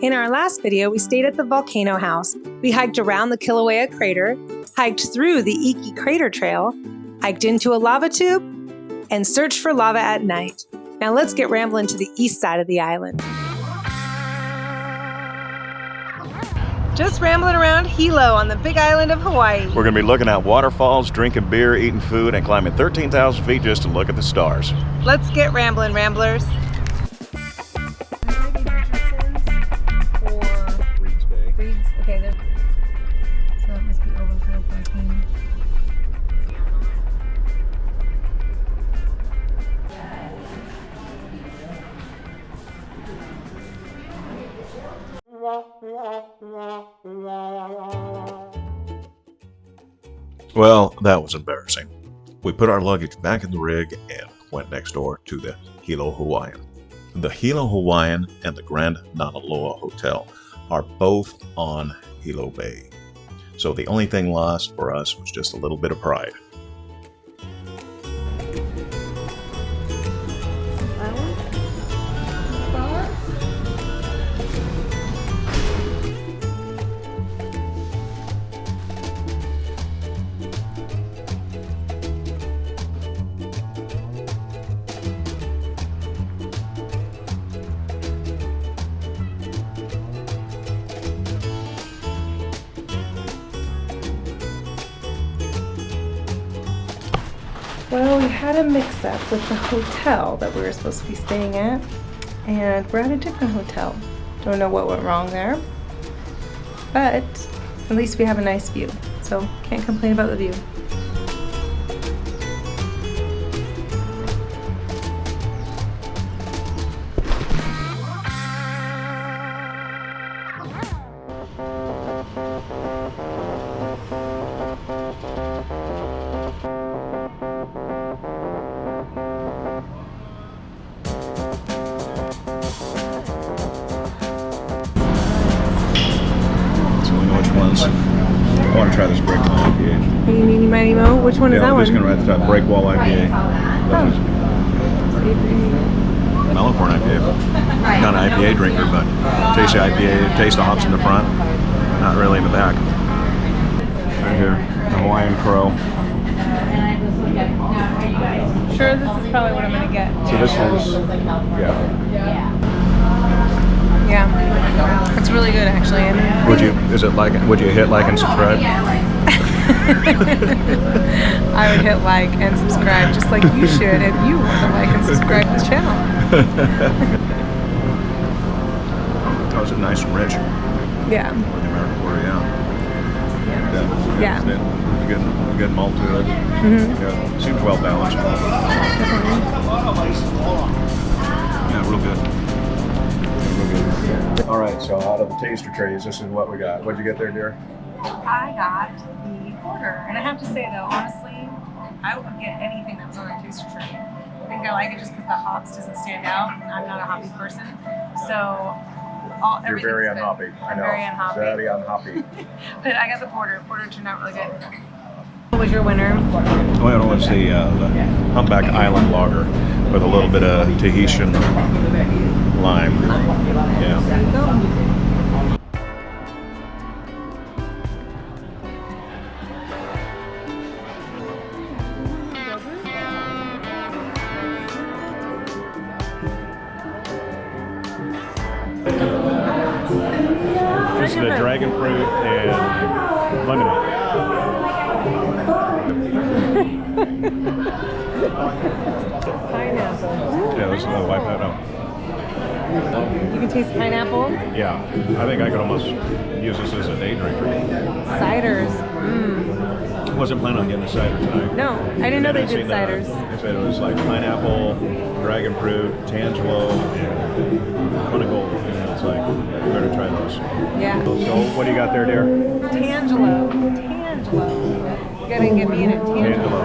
In our last video, we stayed at the volcano house. We hiked around the Kilauea crater, hiked through the Iki Crater Trail, hiked into a lava tube, and searched for lava at night. Now let's get rambling to the east side of the island. Just rambling around Hilo on the big island of Hawaii. We're going to be looking at waterfalls, drinking beer, eating food, and climbing 13,000 feet just to look at the stars. Let's get rambling, ramblers. Reeds Bay. Reeds, okay, there. So it must be overflow parking. Well, that was embarrassing. We put our luggage back in the rig and went next door to the Hilo Hawaiian. The Hilo Hawaiian and the Grand Mauna Loa Hotel are both on Hilo Bay. So the only thing lost for us was just a little bit of pride. Well, we had a mix-up with the hotel that we were supposed to be staying at, and we're at a different hotel. Don't know what went wrong there, but at least we have a nice view, so can't complain about the view. I want to try this Breakwall IPA. Meeny, miny, mo. Which one is that I'm one? just going to write the top Breakwall IPA. Mellow for an IPA. Not an IPA drinker, but taste the IPA, taste the hops in the front, not really in the back. Right here, the Hawaiian Crow. Sure, this is probably what I'm going to get. So this is, Yeah, it's really good actually. I mean, would you hit like and subscribe? I would hit like and subscribe just like you should if you want to like and subscribe to this channel. Oh, is it nice and rich? Yeah. Yeah. Good malt to it. Yeah, seems well balanced. Yeah, real good. All right, so out of the taster trays, this is what we got. What'd you get there, dear? I got the porter, and I have to say though, honestly, I would get anything that was on a taster tray. I think I like it just because the hops doesn't stand out. I'm not a hoppy person, so you're very unhoppy. I know. Very unhoppy. Very unhoppy. But I got the porter. Porter turned out really good. What was your winner? Well, it's the Humpback Island Lager with a little bit of Tahitian lime. Yeah. There you go. This is the dragon fruit and lemonade. Pineapple. Yeah, this is wipe that out. You can taste pineapple. Yeah, I think I could almost use this as a day drinker. Ciders. I wasn't planning on getting a cider tonight. No, I didn't know they did ciders. They said it was like pineapple, dragon fruit, tangelo, and Conical. And it's like, we better try those. Yeah. So what do you got there, dear? Tangelo. Tangelo. You gotta get me in a tangelo.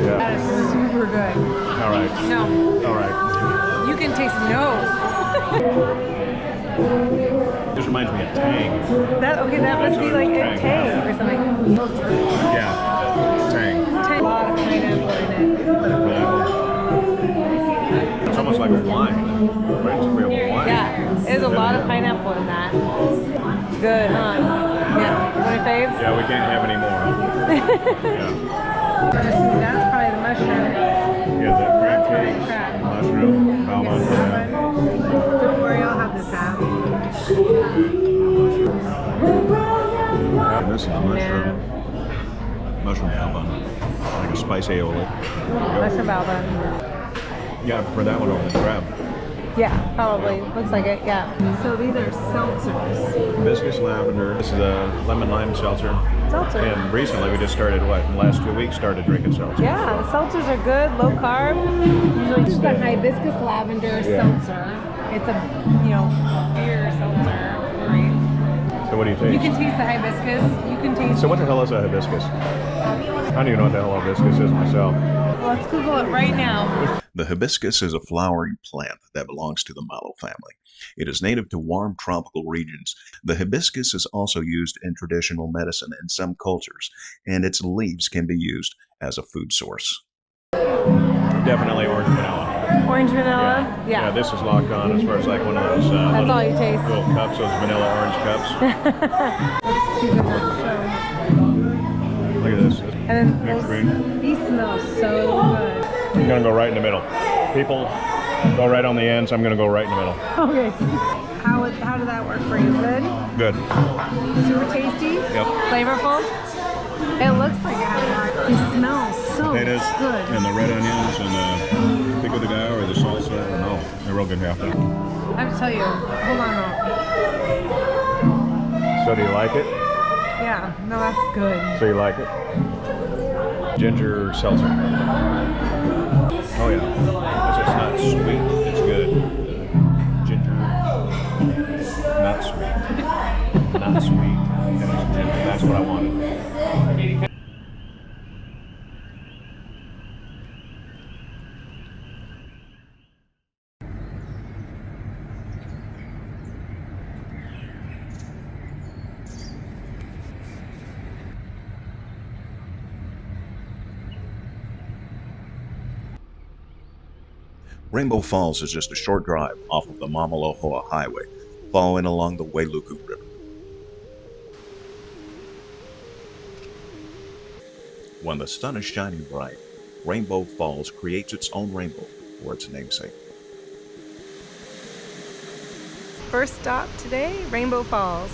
Yeah. That is super good. All right. No. All right. You can taste no. This reminds me of Tang. That must be like a Tang or something. Yeah, Tang. A lot of pineapple in it. It's almost like a wine. Yeah, there's a lot of pineapple in that. Good, huh? Yeah. One of your faves? Yeah, we can't have any more. Yeah. That's probably the mushroom. Yeah, the crab cakes, Crab. mushroom, almond. Victoria, I'll have this half. And this is mushroom. Mushroom halbun. Like a spicy aioli. Mushroom balbun. Yeah, I prefer that one over the crab. Yeah, probably. Looks like it, yeah. So these are seltzers. Hibiscus lavender. This is a lemon lime seltzer. Seltzer. And recently we just started, in the last 2 weeks, started drinking seltzer. Yeah, the seltzers are good, low carb. Usually just the hibiscus lavender seltzer. It's a, beer seltzer. Great. So what do you taste? You can taste the hibiscus. You can taste. So what the hell is a hibiscus? I don't even know what the hell a hibiscus is myself. Let's Google it right now. The hibiscus is a flowering plant that belongs to the mallow family. It is native to warm tropical regions. The hibiscus is also used in traditional medicine in some cultures, and its leaves can be used as a food source. Definitely orange vanilla. Orange vanilla? Yeah, this is locked on as far as like one of those That's all you taste. little cups, those vanilla orange cups. Look at this. And then Mixed green. These smell so good. I'm gonna go right in the middle. People go right on the ends. I'm gonna go right in the middle. Okay. How did that work for you? Good? Good. Super tasty? Yep. Flavorful? It looks like it has a lot. It smells so Potatoes good. and the red onions and the pico de gallo or the salsa. No, they're real good half there. I have to tell you, hold on. So do you like it? Yeah, no, that's good. So you like it? Ginger seltzer. Oh yeah. It's not sweet. It's good. Ginger. Not sweet. Not sweet. And it's ginger. That's what I wanted. Rainbow Falls is just a short drive off of the Mauna Loa Highway, following along the Wailuku River. When the sun is shining bright, Rainbow Falls creates its own rainbow for its namesake. First stop today, Rainbow Falls.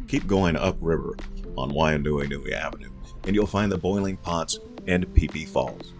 Keep going upriver on Waianui Avenue, and you'll find the Boiling Pots and PeePee Falls.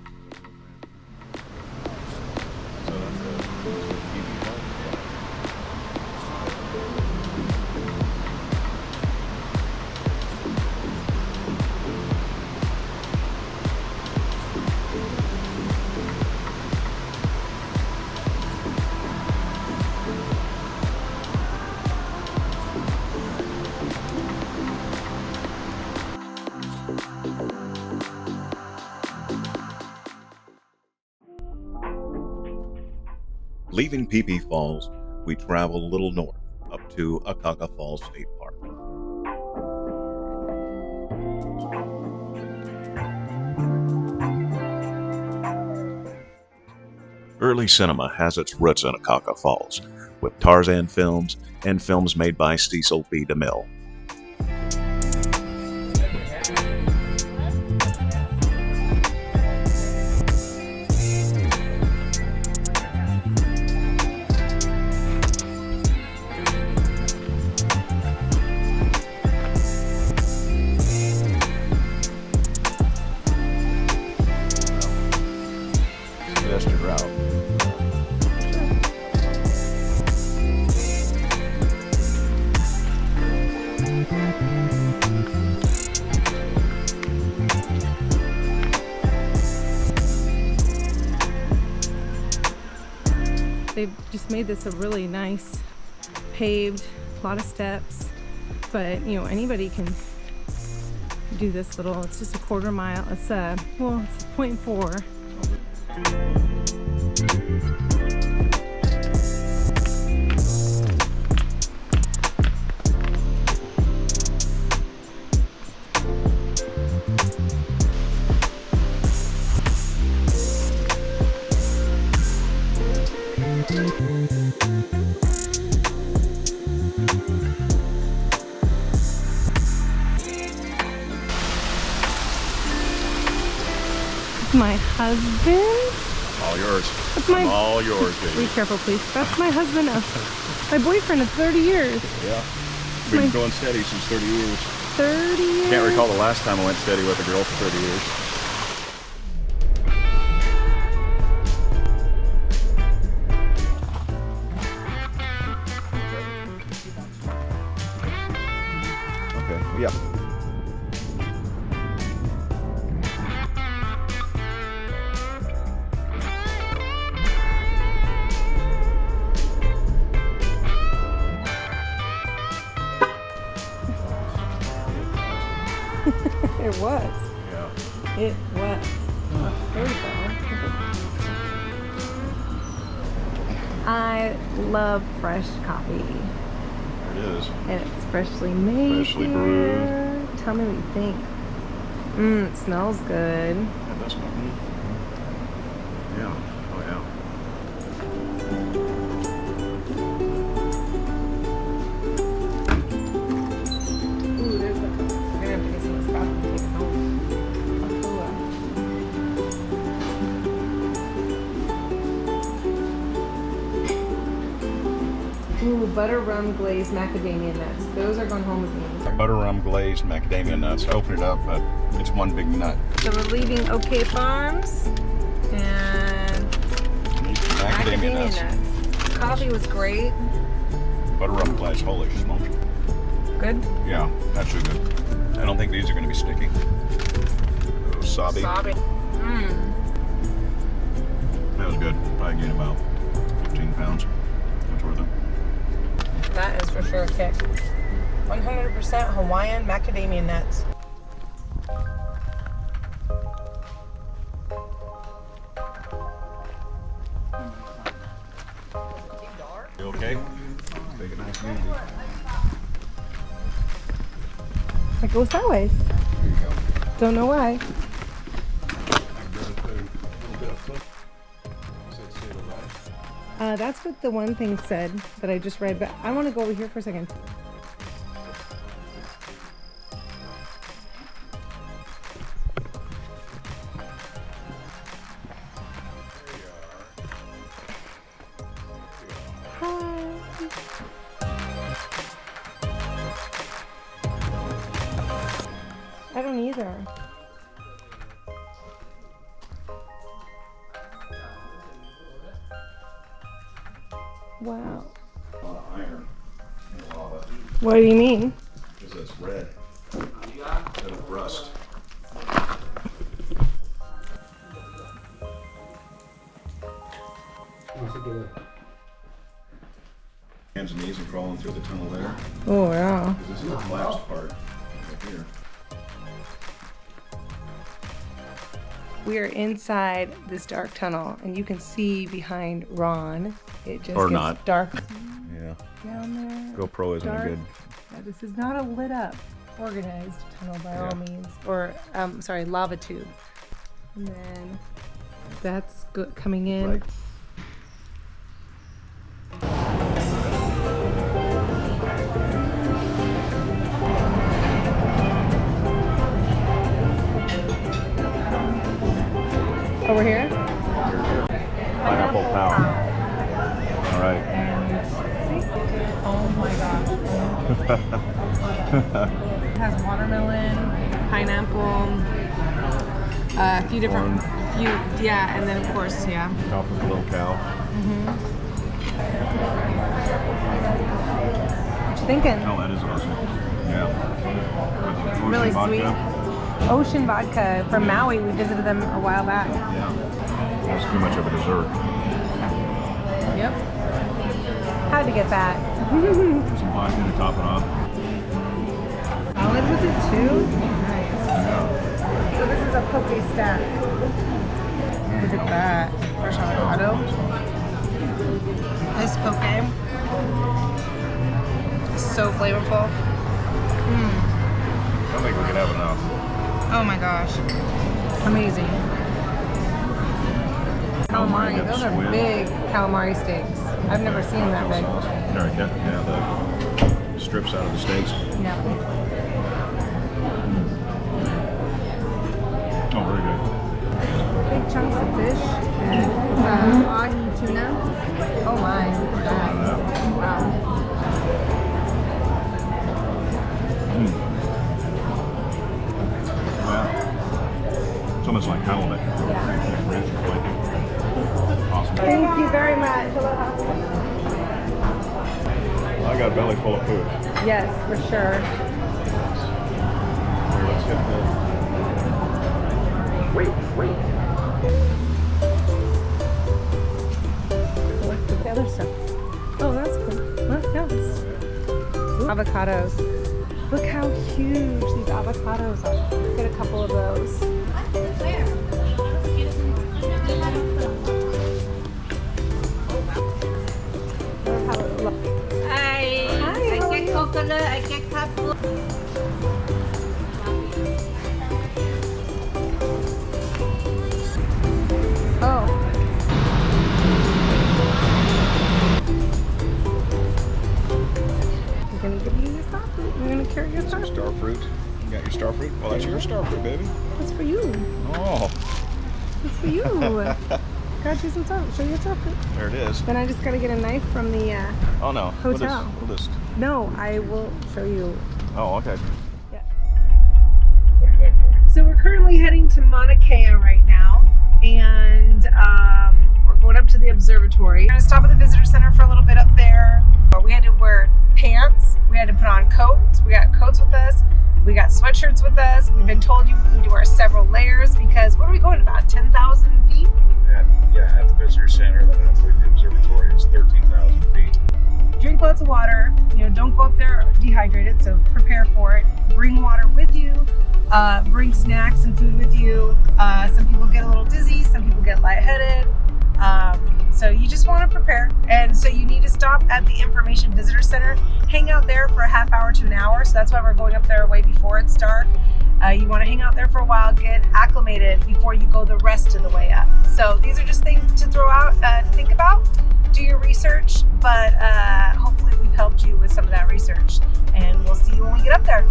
Leaving PeePee Falls, we travel a little north up to Akaka Falls State Park. Early cinema has its roots in Akaka Falls, with Tarzan films and films made by Cecil B. DeMille. Suggested route. They've just made this a really nice paved, a lot of steps, but anybody can do this little, it's just a quarter mile, it's 0.4. My husband. All yours. That's my. All yours, Be baby. careful, please. That's my husband. My boyfriend of 30 years. Yeah. Been going steady since 30 years. 30 years. Can't recall the last time I went steady with a girl for 30 years. Okay. Yeah. It was. Yeah. It was. Oh, there we go. I love fresh coffee. There it is. And it's freshly made. Freshly here. brewed. Tell me what you think. It smells good. Yeah, that's not me. Yeah. Oh, yeah. Ooh, there's the. We're gonna have to get some of this coffee and take it home. Ooh, butter rum glazed macadamia nuts. Those are going home with me. Butter rum glazed macadamia nuts. Open it up, but it's one big nut. So we're leaving OK Farms and macadamia nuts. Coffee was great. Butter rum glazed. Holy smokes. Good? Yeah, actually good. I don't think these are going to be sticky. Wasabi. That was good. I gained about 15 pounds. That's worth it. That is for sure a kick. 100% Hawaiian macadamia nuts. You okay? Take it nice and easy. It goes sideways. Here you go. Don't know why. That's what the one thing said that I just read, but I want to go over here for a second. I don't either. Wow. A lot of iron and lava. What do you mean? Because it's red. Instead of rust. Hands and knees and crawling through the tunnel there. Oh, yeah. This is the last part right here. We are inside this dark tunnel, and you can see behind Ron. It just Or gets not. dark Yeah. down there. GoPro isn't Dark. good. Yeah, this is not a lit up, organized tunnel by all means. Or, sorry, lava tube. And then that's good coming in. Right. Over here? Pineapple power. All right. Oh my gosh. It has watermelon, pineapple, a few different, yeah, and then of course, yeah. Top of the little cow. What you thinking? Oh, that is awesome. Yeah. With Really ocean sweet. vodka. Ocean vodka from Maui. We visited them a while back. Yeah. That's too much of a dessert. Yep. Had to get that. Some vodka to top it off. Olive with it too? Nice. Yeah. So this is a poke stack. Look at that. Fresh avocado. This poke is so flavorful. I don't think we could have enough. Oh my gosh. Amazing. Calamari. got Those are squid. big calamari steaks. I've never seen them that big. There, yeah, the strips out of the steaks. Yeah. Oh, very good. Big chunks of fish and ahi tuna. Oh my, look at that. Wow. Well, it's almost like halibut. Yeah. Rich, flaky. Awesome. Thank you very much. I got a belly full of food. Yes, for sure. Here, let's hit the... Wait. Look at the other stuff. Oh, that's cool. What else? Avocados. Look how huge these avocados are. Get a couple of those. Look how it looks. I get coconut, I get apple. Oh. We're gonna give you your star fruit. We're gonna carry your star fruit. Star fruit. You got your star fruit? Well, that's your star fruit, baby. That's for you. Oh, That's for you. Got you some star fruit. Show you your star fruit. there it is. Then I just gotta get a knife from the Oh, no. hotel. We'll just... No, I will show you. Oh, okay. Yeah. What do you think? So we're currently heading to Mauna Kea right now, and we're going up to the observatory. We're gonna stop at the visitor center for a little bit up there. We had to wear pants. We had to put on coats. We got coats with us. We got sweatshirts with us. We've been told you need to wear several layers because what are we going about 10,000 feet? At the visitor center, then I believe the observatory is 13,000 feet. Drink lots of water. You know, don't go up there dehydrated. So prepare for it. Bring water with you. Bring snacks and food with you. Some people get a little dizzy. Some people get lightheaded. So you just want to prepare. And so you need to stop at the Information Visitor Center. Hang out there for a half hour to an hour. So that's why we're going up there way before it's dark. You want to hang out there for a while, get acclimated before you go the rest of the way up. So these are just things to throw out, think about, do your research, but hopefully we've helped you with some of that research. And we'll see you when we get up there.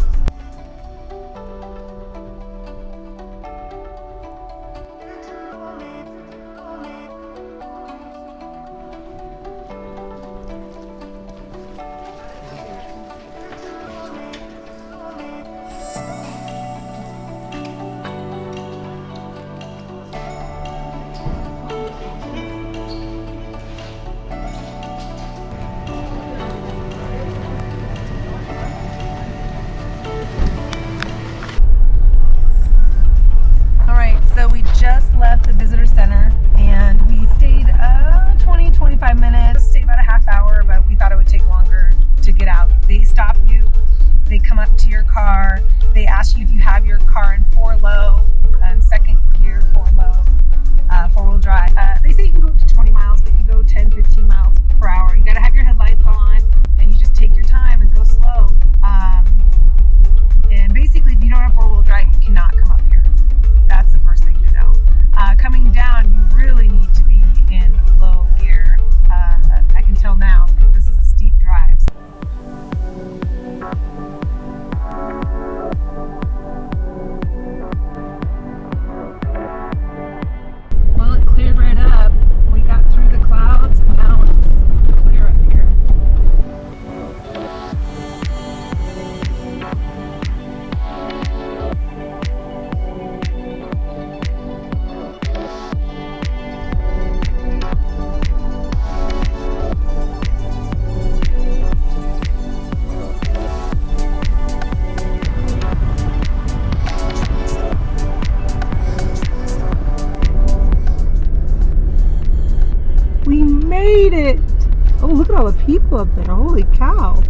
So we just left the visitor center and we stayed 20-25 minutes, stayed about a half hour, but we thought it would take longer to get out. They stop you, they come up to your car, they ask you if you have your car in 4-low, second gear 4-low, 4-wheel drive. They say you can go up to 20 miles, but you go 10-15 miles per hour. You gotta have your headlights on and you just take your time and go slow. And basically if you don't have 4-wheel drive, you cannot come up here. That's the first thing to know. Coming down, you really need to be in low gear. I can tell now because this is a steep drive. Well, it cleared right up. We got through the clouds and now it's clear up here. We made it! Oh, look at all the people up there. Holy cow.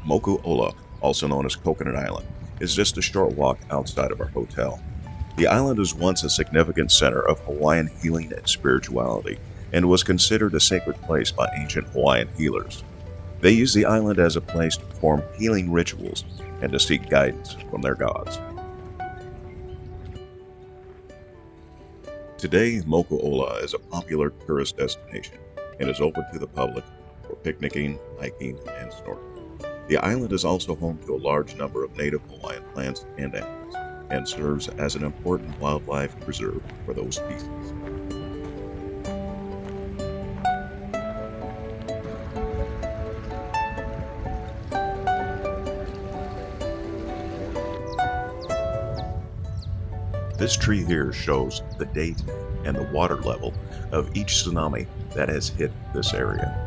Moku'ola, also known as Coconut Island, is just a short walk outside of our hotel. The island was once a significant center of Hawaiian healing and spirituality, and was considered a sacred place by ancient Hawaiian healers. They used the island as a place to perform healing rituals and to seek guidance from their gods. Today, Moku'ola is a popular tourist destination and is open to the public for picnicking, hiking, and snorkeling. The island is also home to a large number of native Hawaiian plants and animals, and serves as an important wildlife preserve for those species. This tree here shows the date and the water level of each tsunami that has hit this area.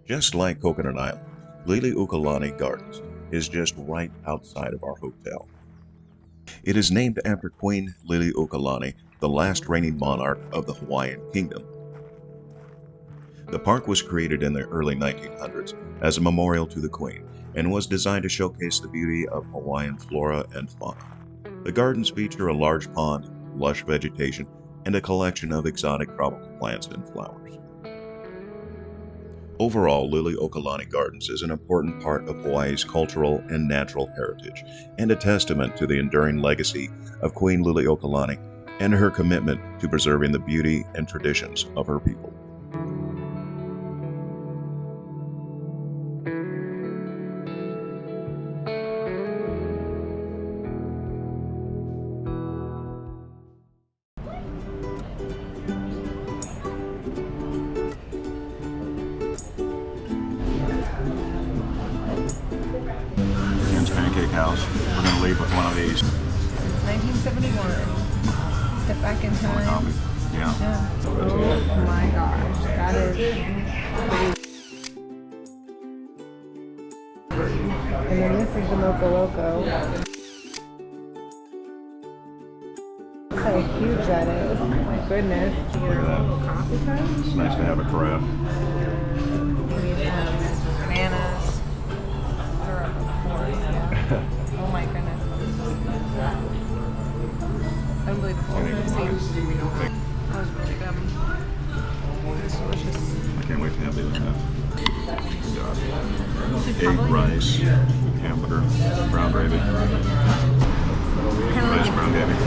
Just like Coconut Island, Lili'uokalani Gardens is just right outside of our hotel. It is named after Queen Lili'uokalani, the last reigning monarch of the Hawaiian Kingdom. The park was created in the early 1900s as a memorial to the Queen and was designed to showcase the beauty of Hawaiian flora and fauna. The gardens feature a large pond, lush vegetation, and a collection of exotic tropical plants and flowers. Overall, Lili'uokalani Gardens is an important part of Hawaii's cultural and natural heritage, and a testament to the enduring legacy of Queen Lili'uokalani and her commitment to preserving the beauty and traditions of her people. Pancake house. We're going to leave with one of these. Since 1971. Step back in time. Yeah. Oh my gosh. That is crazy. And then this is the Mocha Loco. Look how huge that is. Oh my goodness. Look at that. Coffee cup? It's nice to have a crab. We have bananas. Oh my goodness. Unbelievable. That was really good. It was delicious. I can't wait to have the other half. Egg, rice, hamburger, brown gravy. Kind of Nice like brown gravy. the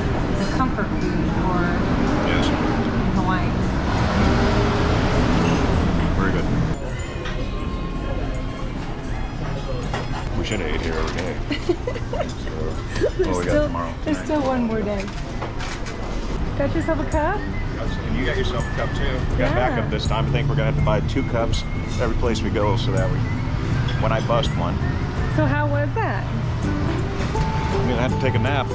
comfort food for Yes. Hawaii. Very good. We should have ate here every day. What we got tomorrow? There's still one more day. Got yourself a cup? And you got yourself a cup too. We got Yeah. backup this time. I think we're gonna have to buy 2 cups every place we go, so that when I bust one, So how was that? I'm gonna have to take a nap.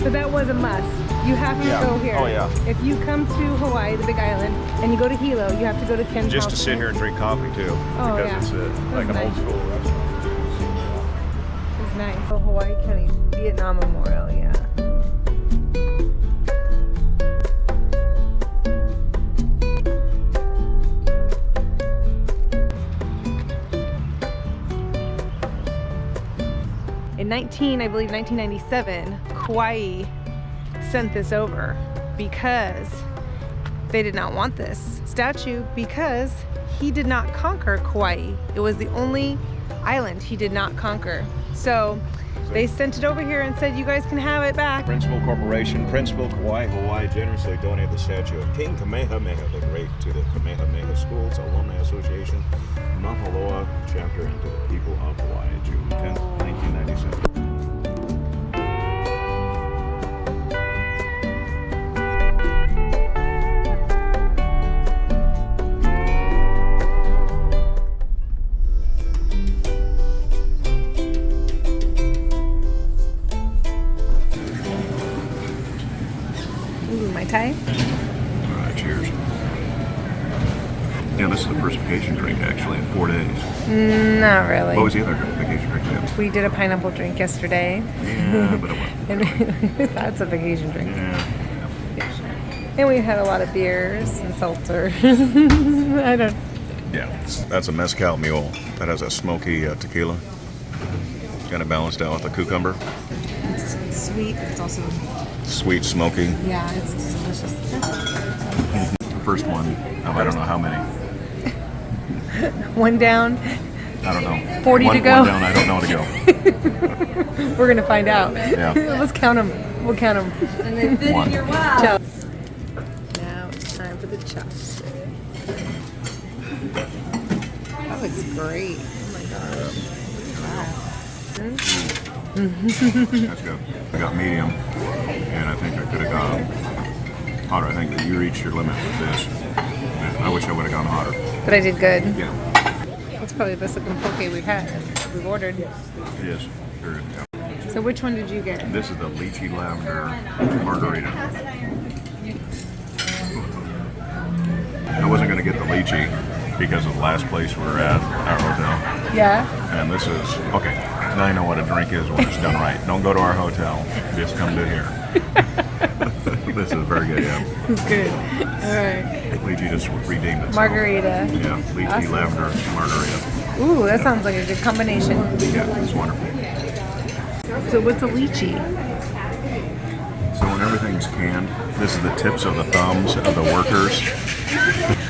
But that was a must. You have to Yeah. go here. Oh, yeah. If you come to Hawaii, the Big Island, and you go to Hilo, you have to go to Ken's Just to house. sit here and drink coffee too, Oh, because yeah. it's like That's an old nice. school restaurant. It's nice. Oh, Hawaii County Vietnam Memorial, yeah. In 1997, Kauai sent this over because they did not want this statue because he did not conquer Kauai. It was the only island he did not conquer. So they sent it over here and said, you guys can have it back. Principal Corporation, Principal Kauai, Hawaii generously donated the statue of King Kamehameha the Great to the Kamehameha Schools Alumni Association, Mauna Loa chapter, and to the people of Hawaii, June 10th, 1997. Tai? All right, cheers. Yeah, this is the first vacation drink actually in 4 days. Not really. What was the other vacation drink then? We did a pineapple drink yesterday. Yeah, but it wasn't. And that's a vacation drink. Yeah. And we had a lot of beers and seltzers. I don't. Yeah, that's a mezcal mule. That has a smoky tequila. Kind of balanced out with the cucumber. It's sweet. It's also Sweet, smoky. yeah. It's delicious. The first one of I don't know how many. One down. I don't know. 40 to go. One down, I don't know to go. We're gonna find out. Yeah. Let's count them. We'll count them. And they fit One. in your wow. Chop. Now it's time for the chopstick. That looks great. Oh my gosh. That's good. I got medium, and I think I could have gone hotter. I think that you reached your limit with this. And I wish I would have gone hotter. But I did good. Yeah, That's probably the best looking poke we've had. We've ordered. it is. Very good. Yeah. So which one did you get? This is the lychee lavender margarita. I wasn't going to get the lychee because of the last place we were at our hotel. Yeah. And this is, okay, now I know what a drink is when it's done right. Don't go to our hotel, just come to here. This is very good, yeah. It's good. All right. Lychee just redeemed itself. Margarita. Yeah, lychee Awesome. lavender margarita. Ooh, that sounds like a good combination. Yeah, it's wonderful. So what's a lychee? So when everything's canned, this is the tips of the thumbs of the workers.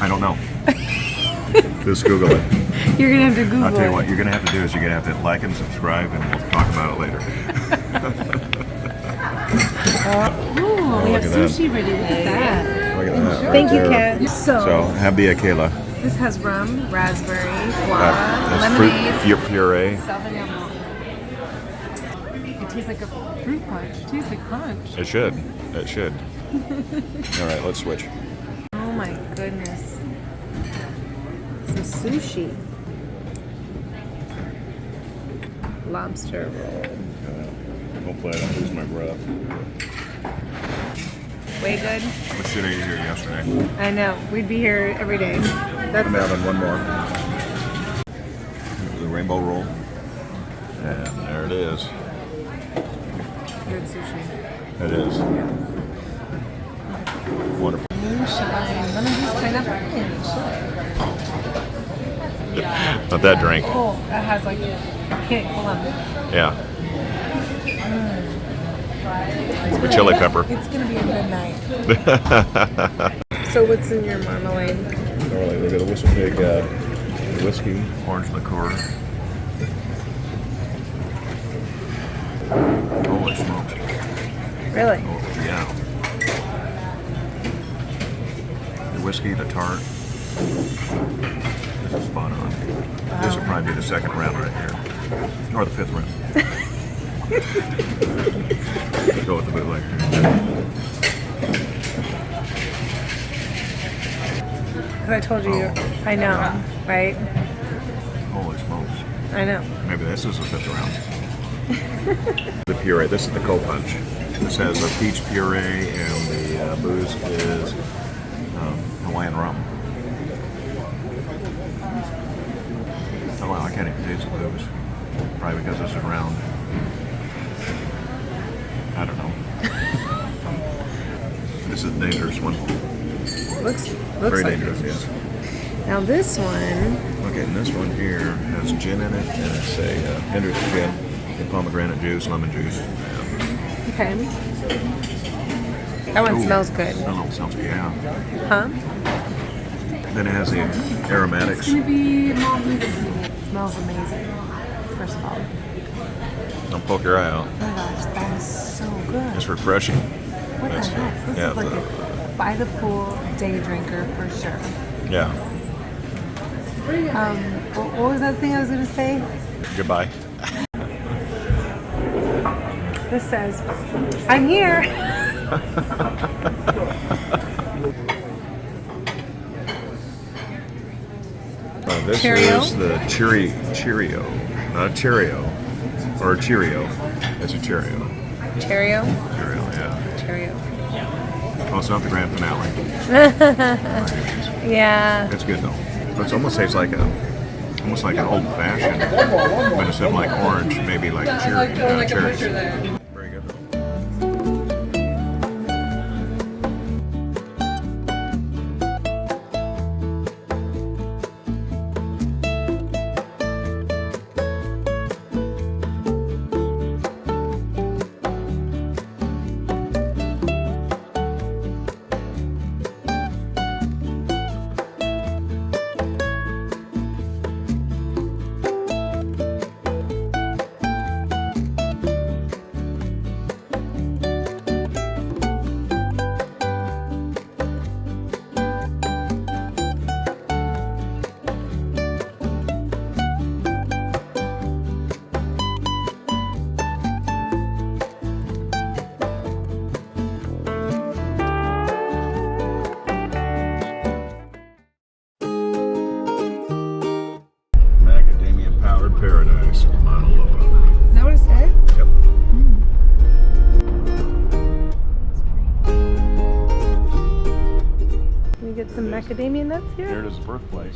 I don't know. Just Google it. You're gonna have to Google I'll tell you it. what you're going to have to do is you're going to have to like and subscribe, and we'll talk about it later. Ooh, we have look at that. sushi ready. Look at that. Look at that. right Thank you, there. Kat. So have the Akela. This has rum, raspberry, guava, That's lemonade, fruit puree. salvia. It tastes like a fruit punch. It tastes like punch. It should. It should. All right, let's switch. Oh my goodness. Some sushi. Lobster roll. Hopefully I don't lose my breath. Way good. We should have eaten here yesterday. I know. We'd be here every day. That's I'm having one more. The rainbow roll. And there it is. good sushi. It is. Wonderful. Moonshine. One of these pineapple. Not that drink. Oh, that has like a kick. Hold on. Yeah. The chili pepper. It's gonna be a good night. So what's in your marmalade? Alright, we got a whistle pig whiskey, orange liqueur. Holy smokes. Really? Oh, yeah. The whiskey, the tart. This is spot on. This will probably be the second round right here. Or the fifth round. Go with the bootleg. Because I told you, I know, right? Holy smokes. I know. Maybe this is the fifth round. The puree, this is the cold punch. This has a peach puree and the booze is Hawaiian rum. Oh wow, I can't even taste the booze. Probably because this is round. I don't know. This is a dangerous one. Looks Very like dangerous, it. yes. Now this one, Okay, and this one here has gin in it, and it's a Hendrick's gin, and pomegranate juice, lemon juice. okay. That one Ooh, smells good. Oh, sounds good, yeah. Huh? Then it has the aromatics. It smells amazing, first of all. Don't poke your eye out. Oh my gosh, that is so good. It's refreshing. What the heck? This yeah, is like a by the pool day drinker for sure. yeah. What was that thing I was going to say? Goodbye. This says, I'm here. This Cheerio? is the Cheerio. Not a Cheerio. Or a Cheerio. It's a Cheerio. Cheerio? Cheerio, yeah. Cheerio. Well, it's not the grand finale. Yeah. It's good though. But it almost tastes like an old fashioned, but instead of like orange, maybe like cherries. Very good though. Paradise, Mauna Loa. Is that what it said? Yep. Can we get some macadamia nuts here? Here it is, the birthplace.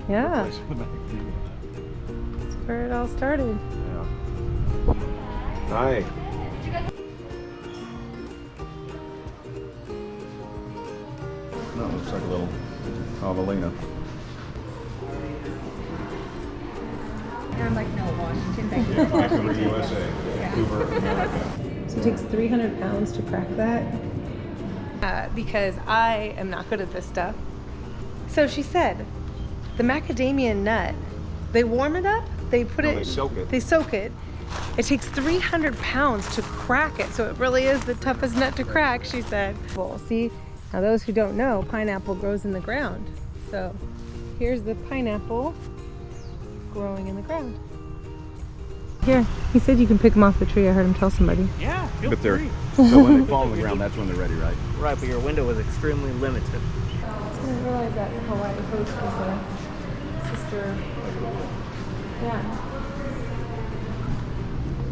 Yeah. Birthplace of the macadamia nut. That's where it all started. Yeah. Hi. No, it looks like a little javelina. I'm like, no, Washington, thank you. Vancouver, USA. Vancouver, America. So it takes 300 pounds to crack that. Because I am not good at this stuff. So she said, the macadamia nut, they warm it up, they put No, it, they soak it. They soak it. It takes 300 pounds to crack it, so it really is the toughest nut to crack, she said. Well, see, now those who don't know, pineapple grows in the ground. So here's the pineapple growing in the ground. Here, he said you can pick them off the tree. I heard him tell somebody. Yeah, feel But they're free. so when they fall on the ground, that's when they're ready, right? Right, but your window was extremely limited. I didn't realize that Hawaii Coast was a sister. Yeah.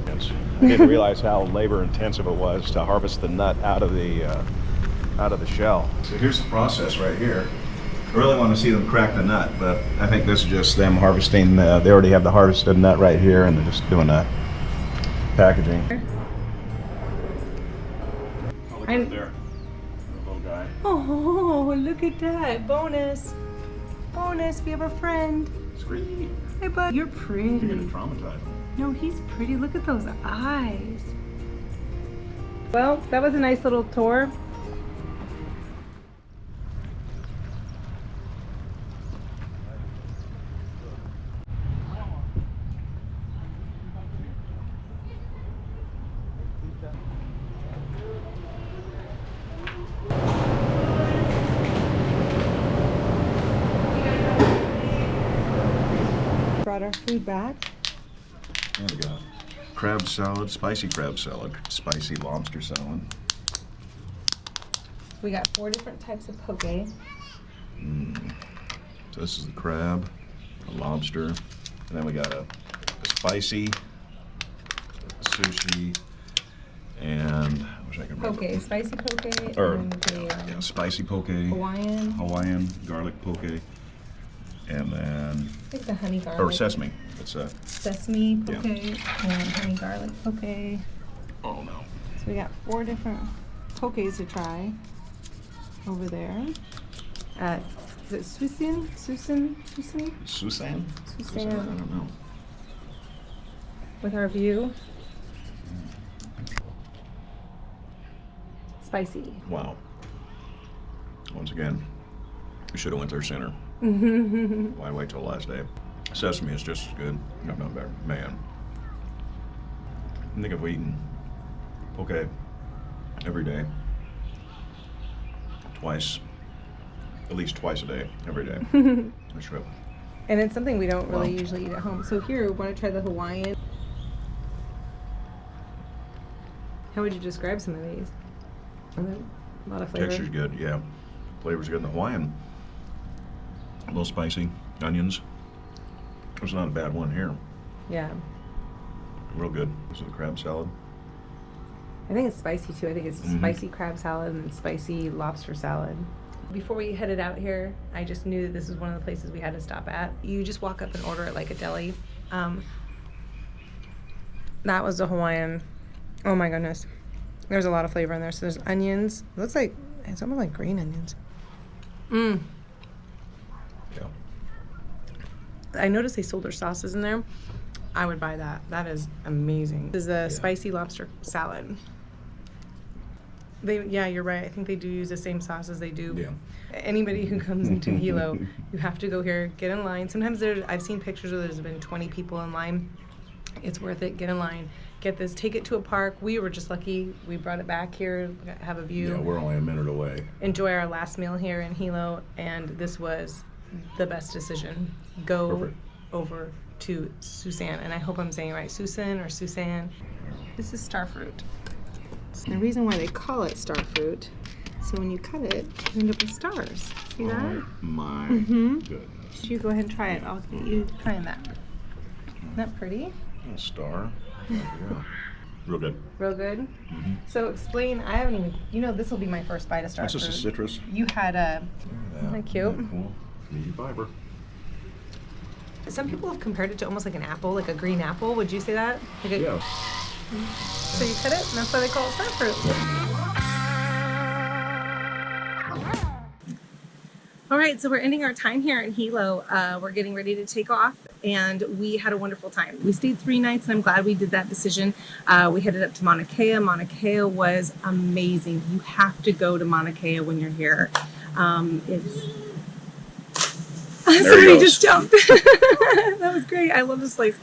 I didn't realize how labor intensive it was to harvest the nut out of the shell. So here's the process right here. I really want to see them crack the nut, but I think this is just them harvesting. They already have the harvested nut right here, and they're just doing the packaging. Oh, look I'm- up there, the little guy. Oh, look at that. Bonus. Bonus, we have a friend. Squeaky. Hey, bud. You're You're pretty. gonna traumatize them. No, he's pretty. Look at those eyes. Well, that was a nice little tour. Brought our food back. And we got crab salad, spicy crab salad, spicy lobster salad. We got 4 different types of poke. So this is the crab, the lobster, and then we got a spicy sushi, and I wish I could remember. Poke, spicy poke, Or and the yeah, spicy poke, Hawaiian, garlic poke, and then I think the honey garlic. or sesame. It's a Sesame poke Yeah. and honey garlic poke. oh no. So we got 4 different pokes to try over there. Is it Suisan? Suisan? Suisan. I don't know. With our view. Spicy. Wow. Once again, we should have went there sooner. Why wait till the last day? Sesame is just as good, if not better. Man. I think I've eaten poke every day. Twice. At least twice a day, every day. A trip. And it's something we don't really Wow. usually eat at home. So here, we want to try the Hawaiian. How would you describe some of these? A lot of flavor. Texture's good, yeah. Flavor's good in the Hawaiian. A little spicy. Onions. There's not a bad one here. Yeah. Real good. This is the crab salad. I think it's spicy too. I think it's spicy crab salad and spicy lobster salad. Before we headed out here, I just knew that this was one of the places we had to stop at. You just walk up and order it like a deli. That was the Hawaiian. Oh my goodness. There's a lot of flavor in there. So there's onions. It looks like, it's almost like green onions. Yeah. I noticed they sold their sauces in there. I would buy that. That is amazing. This is a spicy lobster salad. Yeah, you're right. I think they do use the same sauce as they do. Yeah. Anybody who comes into Hilo, you have to go here, get in line. Sometimes I've seen pictures where there's been 20 people in line. It's worth it. Get in line. Get this. Take it to a park. We were just lucky. We brought it back here, have a view. Yeah, we're only a minute away. Enjoy our last meal here in Hilo, and this was the best decision. Go Perfect. over to Suisan, and I hope I'm saying it right. Suisan or Suisan. This is star fruit. The reason why they call it star fruit, so when you cut it, you end up with stars. See that? Oh my goodness. You go ahead and try it. I'll get you trying that. Isn't that pretty? A star. Yeah. Real good. Real good. So explain. I haven't even. You know, this will be my first bite of star That's fruit. just a citrus. You had a. Isn't that cute? Cool. Meaty fiber. Some people have compared it to almost like an apple, like a green apple. Would you say that? Like a, Yeah. So you cut it, and that's why they call it star fruit. All right, so we're ending our time here in Hilo. We're getting ready to take off, and we had a wonderful time. We stayed 3 nights, and I'm glad we did that decision. We headed up to Mauna Kea. Mauna Kea was amazing. You have to go to Mauna Kea when you're here. It's Somebody just jumped. That was great. I love this place.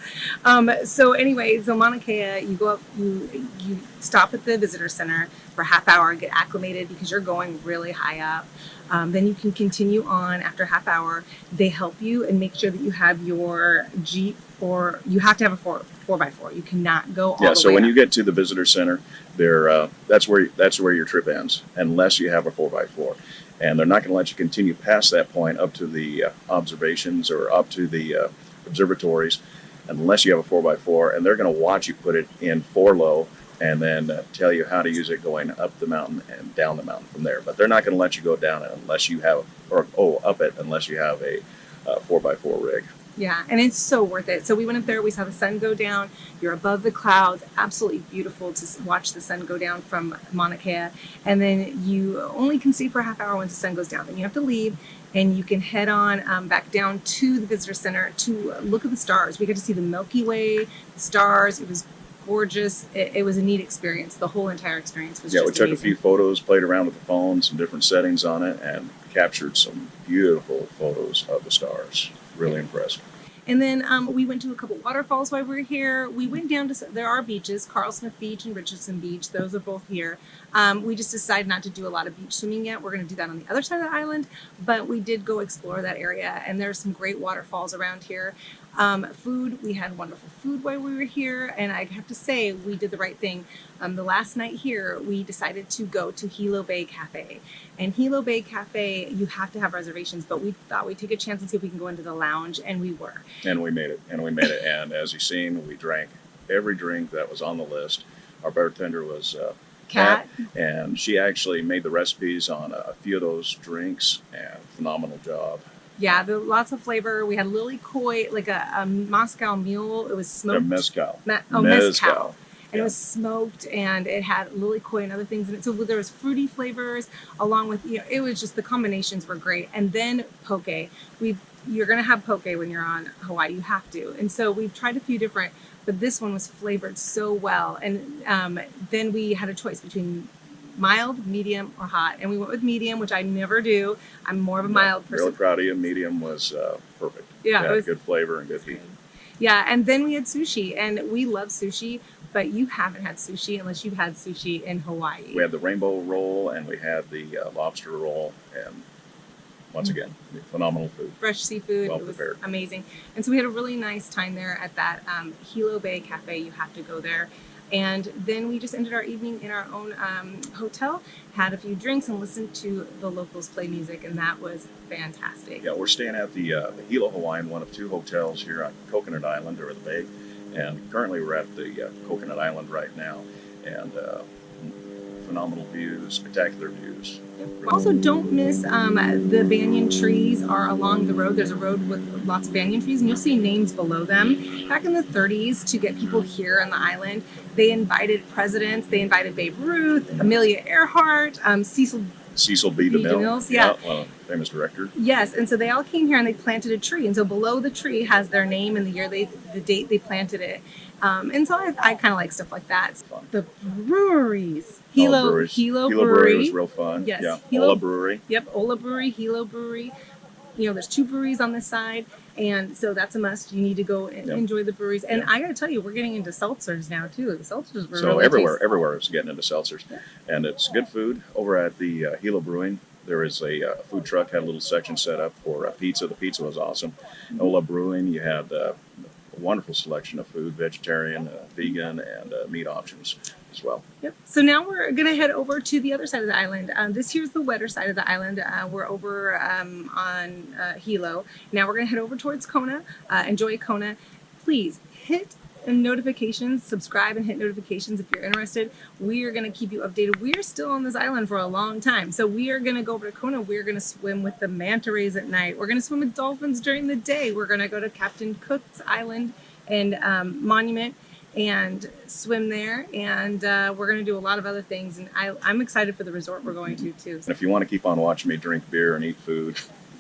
So anyway, so Mauna Kea, you go up, you stop at the visitor center for a half hour, get acclimated because you're going really high up. Then you can continue on after a half hour. They help you and make sure that you have your Jeep, or you have to have a 4x4. You cannot go all the way so when up. you get to the visitor center, that's where your trip ends, unless you have a 4x4. And they're not going to let you continue past that point up to the observations or up to the observatories unless you have a 4x4. And they're going to watch you put it in 4-low and then tell you how to use it going up the mountain and down the mountain from there. But they're not going to let you go down it unless you have, up it unless you have a 4x4 rig. Yeah, and it's so worth it. So we went up there, we saw the sun go down. You're above the clouds, absolutely beautiful to watch the sun go down from Mauna Kea. And then you only can stay for a half hour once the sun goes down. Then you have to leave, and you can head on back down to the visitor center to look at the stars. We got to see the Milky Way, the stars. It was gorgeous. It was a neat experience. The whole entire experience was just we took amazing. a few photos, played around with the phone, some different settings on it, and captured some beautiful photos of the stars. Really impressive. And then we went to a couple waterfalls while we were here. We went down to, there are beaches, Carl Smith Beach and Richardson Beach. Those are both here. We just decided not to do a lot of beach swimming yet. We're going to do that on the other side of the island, but we did go explore that area, and there's some great waterfalls around here. Food, we had wonderful food while we were here, and I have to say we did the right thing. The last night here, we decided to go to Hilo Bay Cafe. And Hilo Bay Cafe, you have to have reservations, but we thought we'd take a chance and see if we can go into the lounge, and we were. And we made it. And as you've seen, we drank every drink that was on the list. Our bartender was Kat. and she actually made the recipes on a few of those drinks, and phenomenal job. Yeah, there lots of flavor. We had lily koi, like a Moscow mule. It was smoked. Mezcal. Mezcal. And it was smoked, and it had lily koi and other things in it. So there was fruity flavors along with, it was just, the combinations were great. And then poke. You're going to have poke when you're on Hawaii. You have to. And so we've tried a few different, but this one was flavored so well. And then we had a choice between mild, medium, or hot. And we went with medium, which I never do. I'm more of a mild person. Really proud of you. Medium was perfect. Yeah, it was good flavor and good heat. Yeah, and then we had sushi, and we love sushi, but you haven't had sushi unless you've had sushi in Hawaii. We had the rainbow roll, and we had the lobster roll, and once again, phenomenal food. Fresh seafood. Well it was prepared. Amazing. And so we had a really nice time there at that Hilo Bay Cafe. You have to go there. And then we just ended our evening in our own hotel, had a few drinks, and listened to the locals play music, and that was fantastic. Yeah, we're staying at the Hilo Hawaiian, one of 2 hotels here on Coconut Island, or the Bay. And currently we're at the Coconut Island right now. And phenomenal views, spectacular views. Also, don't miss the banyan trees are along the road. There's a road with lots of banyan trees, and you'll see names below them. Back in the 30s, to get people here on the island, they invited presidents. They invited Babe Ruth, Amelia Earhart, Cecil B. B. DeMille, DeMille's, yeah. Famous director. Yes, and so they all came here and they planted a tree. And so below the tree has their name and the date they planted it. And so I kind of like stuff like that. Fun. The breweries. Hilo Brewery was real fun. Yes. Yeah. Hilo- Ola Brewery. Yep, Ola Brewery, Hilo Brewery. You know, there's 2 breweries on this side, and so that's a must. You need to go and Yep. enjoy the breweries. And Yep. I got to tell you, we're getting into seltzers now too. The seltzers were So really everywhere is getting into seltzers, and it's good food. Over at the Hilo Brewing, there is a food truck had a little section set up for pizza. The pizza was awesome. Ola Brewing, you had a wonderful selection of food, vegetarian, vegan, and meat options as well. Yep. So now we're going to head over to the other side of the island. This here's the wetter side of the island. We're over on Hilo. Now we're going to head over towards Kona. Enjoy Kona. Please hit notifications, subscribe and hit notifications if you're interested. We are going to keep you updated. We are still on this island for a long time. So we are going to go over to Kona. We're going to swim with the manta rays at night. We're going to swim with dolphins during the day. We're going to go to Captain Cook's Island and Monument and swim there. And we're going to do a lot of other things. And I'm excited for the resort we're going to too. And if you want to keep on watching me drink beer and eat food,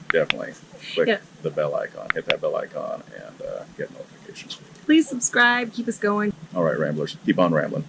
definitely click the bell icon. Hit that bell icon and get notifications. Please subscribe. Keep us going. All right, Ramblers, keep on rambling.